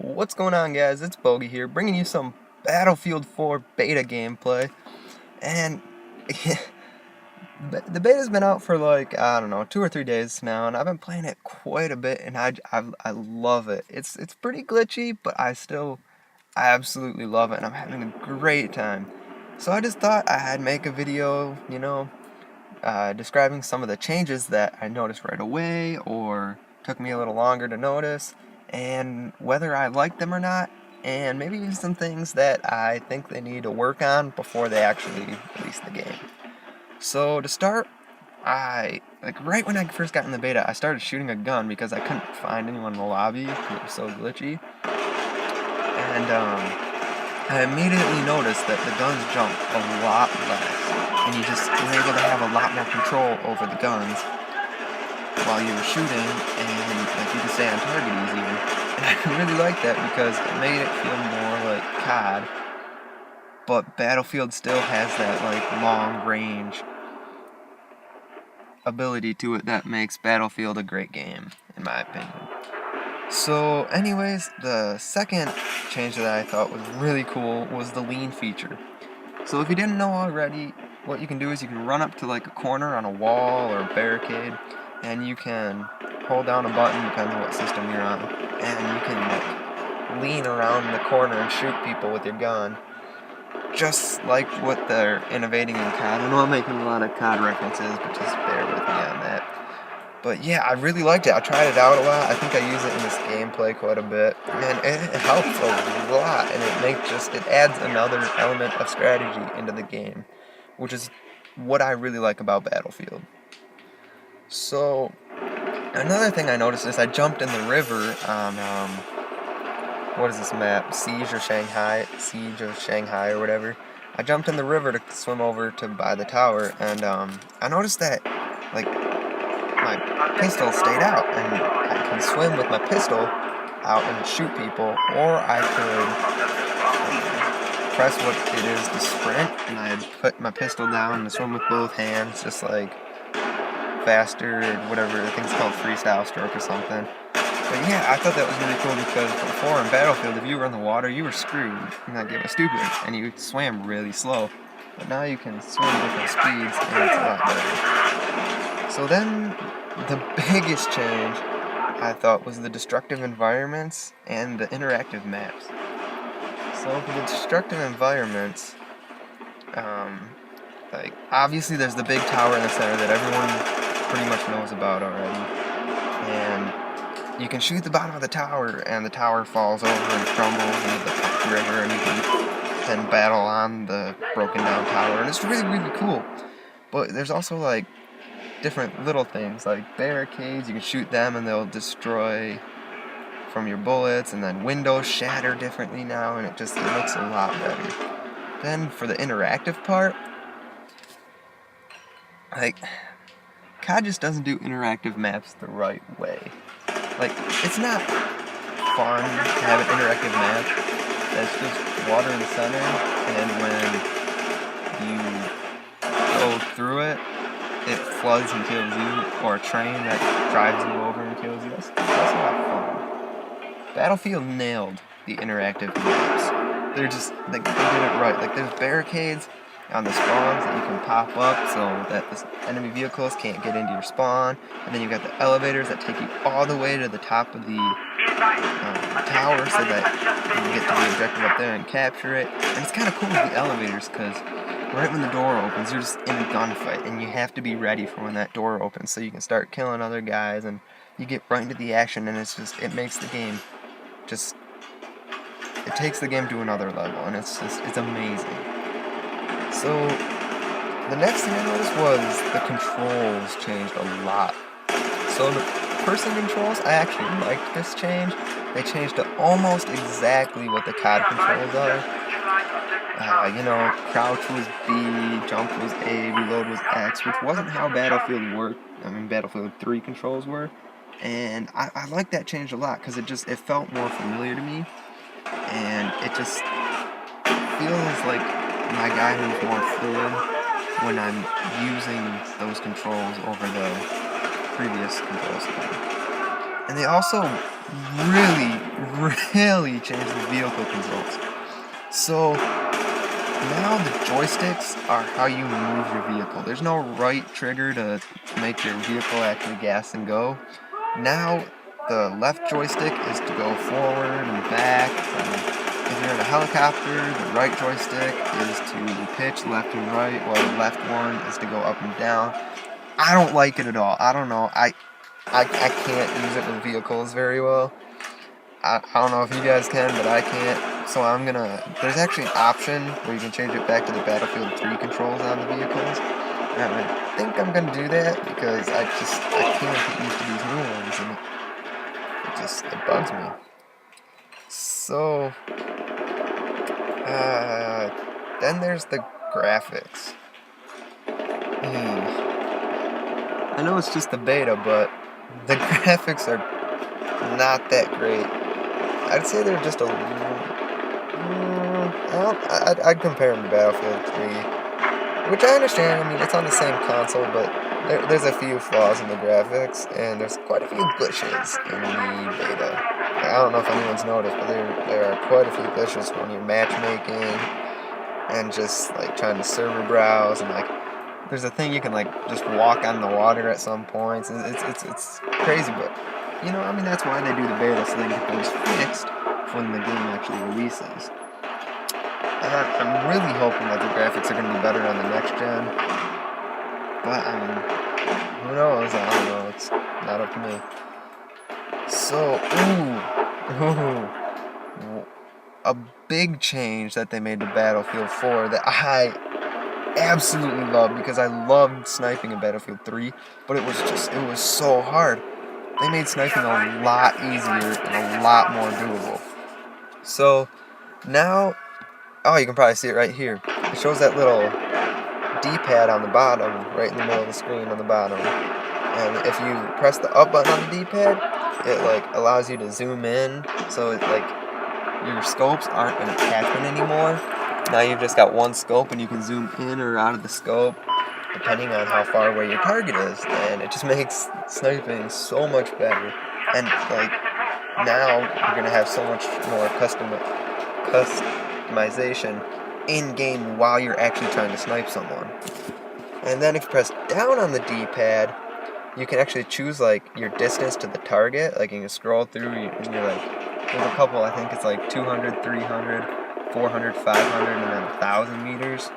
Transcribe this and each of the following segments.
What's going on, guys? It's Bogey here, bringing you some Battlefield 4 beta gameplay. And the beta's been out for like, I don't know, 2 or 3 days now, and I've been playing it quite a bit, and I love it. It's pretty glitchy, but I absolutely love it, and I'm having a great time. So I just thought I'd make a video, describing some of the changes that I noticed right away, or took me a little longer to notice, and whether I like them or not, and maybe some things that I think they need to work on before they actually release the game. So to start, right when I first got in the beta, I started shooting a gun because I couldn't find anyone in the lobby because it was so glitchy. And I immediately noticed that the guns jump a lot less, and you're able to have a lot more control over the guns while you were shooting, and like you can stay on target easier. And I really liked that because it made it feel more like COD, but Battlefield still has that like long range ability to it that makes Battlefield a great game, in my opinion. So anyways, the second change that I thought was really cool was the lean feature. So if you didn't know already, what you can do is you can run up to like a corner on a wall or a barricade, and you can hold down a button, depends on what system you're on, and you can like lean around the corner and shoot people with your gun, just like what they're innovating in COD. I know I'm making a lot of COD references, but just bear with me on that. But yeah, I really liked it. I tried it out a lot. I think I use it in this gameplay quite a bit, and it helps a lot. And it adds another element of strategy into the game, which is what I really like about Battlefield. So another thing I noticed is I jumped in the river on what is this map? Siege of Shanghai or whatever. I jumped in the river to swim over to by the tower, and I noticed that like my pistol stayed out, and I can swim with my pistol out and shoot people, or I could press what it is to sprint, and I'd put my pistol down and swim with both hands, just like faster, or whatever. I think it's called Freestyle Stroke or something. But yeah, I thought that was really cool because before in Battlefield, if you were in the water, you were screwed. Like, it was stupid, and you swam really slow. But now you can swim different speeds, and it's a lot better. So then, the biggest change, I thought, was the destructive environments and the interactive maps. So for the destructive environments, obviously there's the big tower in the center that everyone pretty much knows about already. And you can shoot the bottom of the tower, and the tower falls over and crumbles into the river, and you can battle on the broken down tower, and it's really, really cool. But there's also like different little things like barricades. You can shoot them and they'll destroy from your bullets, and then windows shatter differently now, and it looks a lot better. Then for the interactive part, like, COD just doesn't do interactive maps the right way. Like, it's not fun to have an interactive map that's just water in the center, and when you go through it, it floods and kills you, or a train that drives you over and kills you. That's not fun. Battlefield nailed the interactive maps. They did it right. Like, there's barricades on the spawns that you can pop up so that the enemy vehicles can't get into your spawn, and then you've got the elevators that take you all the way to the top of the tower so that you can get to the objective up there and capture it. And it's kind of cool with the elevators because right when the door opens, you're just in a gunfight, and you have to be ready for when that door opens so you can start killing other guys, and you get right into the action, and it makes the game it takes the game to another level, and it's amazing. So the next thing I noticed was the controls changed a lot. So the person controls, I actually liked this change. They changed to almost exactly what the COD controls are. Crouch was B, jump was A, reload was X, which wasn't how Battlefield worked. Battlefield 3 controls were. And I liked that change a lot because it felt more familiar to me. And it just feels like my guy moves more fluid when I'm using those controls over the previous control scheme. And they also really, really changed the vehicle controls. So now the joysticks are how you move your vehicle. There's no right trigger to make your vehicle actually gas and go. Now the left joystick is to go forward and back. And if you're in a helicopter, the right joystick is to pitch left and right, while the left one is to go up and down. I don't like it at all. I don't know. I can't use it with vehicles very well. I don't know if you guys can, but I can't. So there's actually an option where you can change it back to the Battlefield 3 controls on the vehicles. And I think I'm gonna do that because I can't get used to these new ones, and it bugs me. So then there's the graphics. I know it's just the beta, but the graphics are not that great. I'd say they're just I'd compare them to Battlefield 3, which I understand. I mean, it's on the same console, but there's a few flaws in the graphics, and there's quite a few glitches in the beta. I don't know if anyone's noticed, but there are quite a few glitches when you're matchmaking and just like trying to server browse, and like there's a thing you can like just walk on the water at some points. It's crazy, but you know, I mean, that's why they do the beta, so they can get those fixed when the game actually releases. I'm really hoping that the graphics are going to be better on the next gen, but I mean, who knows? I don't know. It's not up to me. So, a big change that they made to Battlefield 4 that I absolutely love, because I loved sniping in Battlefield 3, but it was so hard. They made sniping a lot easier and a lot more doable. So now, oh, you can probably see it right here. It shows that little D-pad on the bottom, right in the middle of the screen on the bottom. And if you press the up button on the D-pad, it like allows you to zoom in, so it like your scopes aren't an attachment anymore. Now you've just got one scope, and you can zoom in or out of the scope depending on how far away your target is, and it just makes sniping so much better. And like now you're gonna have so much more customization in game while you're actually trying to snipe someone. And then if you press down on the D-pad, you can actually choose like your distance to the target. Like you can scroll through, and you're like, there's a couple, I think it's like 200, 300, 400, 500, and then 1,000 meters.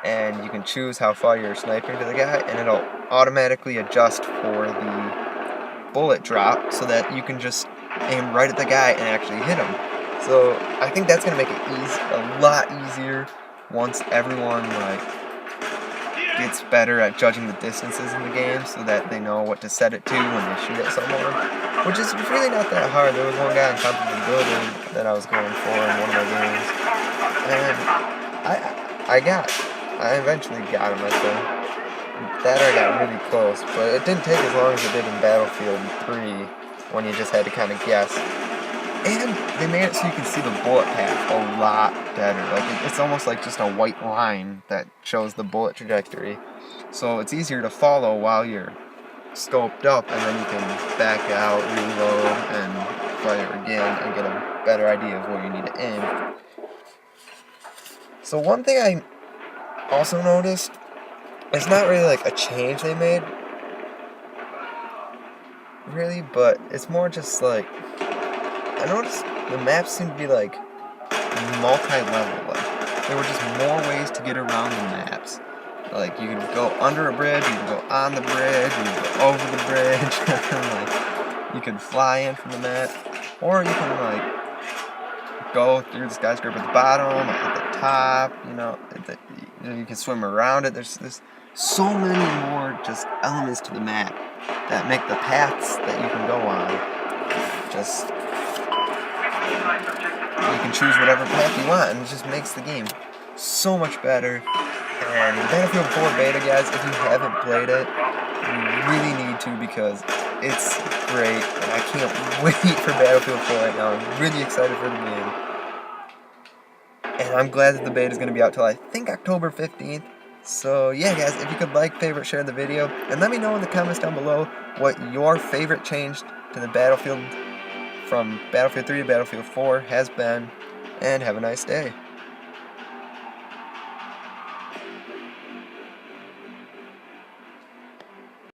And you can choose how far you're sniping to the guy, and it'll automatically adjust for the bullet drop so that you can just aim right at the guy and actually hit him. So I think that's going to make it a lot easier once everyone like gets better at judging the distances in the game, so that they know what to set it to when they shoot at someone, which is really not that hard. There was one guy on top of the building that I was going for in one of my games, and I eventually got him, I think. That I got really close, but it didn't take as long as it did in Battlefield 3, when you just had to kind of guess. And they made it so you can see the bullet path a lot better. Like it's almost like just a white line that shows the bullet trajectory. So it's easier to follow while you're scoped up, and then you can back out, reload, and fire again and get a better idea of where you need to aim. So one thing I also noticed, it's not really like a change they made, really, but it's more just like, I noticed the maps seem to be like multi-level. Like there were just more ways to get around the maps. Like you could go under a bridge, you could go on the bridge, you could go over the bridge, like you could fly in from the map, or you can like go through the skyscraper at the bottom, at the top. You can swim around it. There's so many more just elements to the map that make the paths that you can go on just, you can choose whatever path you want, and it just makes the game so much better. And Battlefield 4 beta, guys, if you haven't played it, you really need to, because it's great, and I can't wait for Battlefield 4 right now. I'm really excited for the game. And I'm glad that the beta is going to be out till I think October 15th. So yeah, guys, if you could like, favorite, share the video, and let me know in the comments down below what your favorite change to the Battlefield from Battlefield 3 to Battlefield 4 has been, and have a nice day.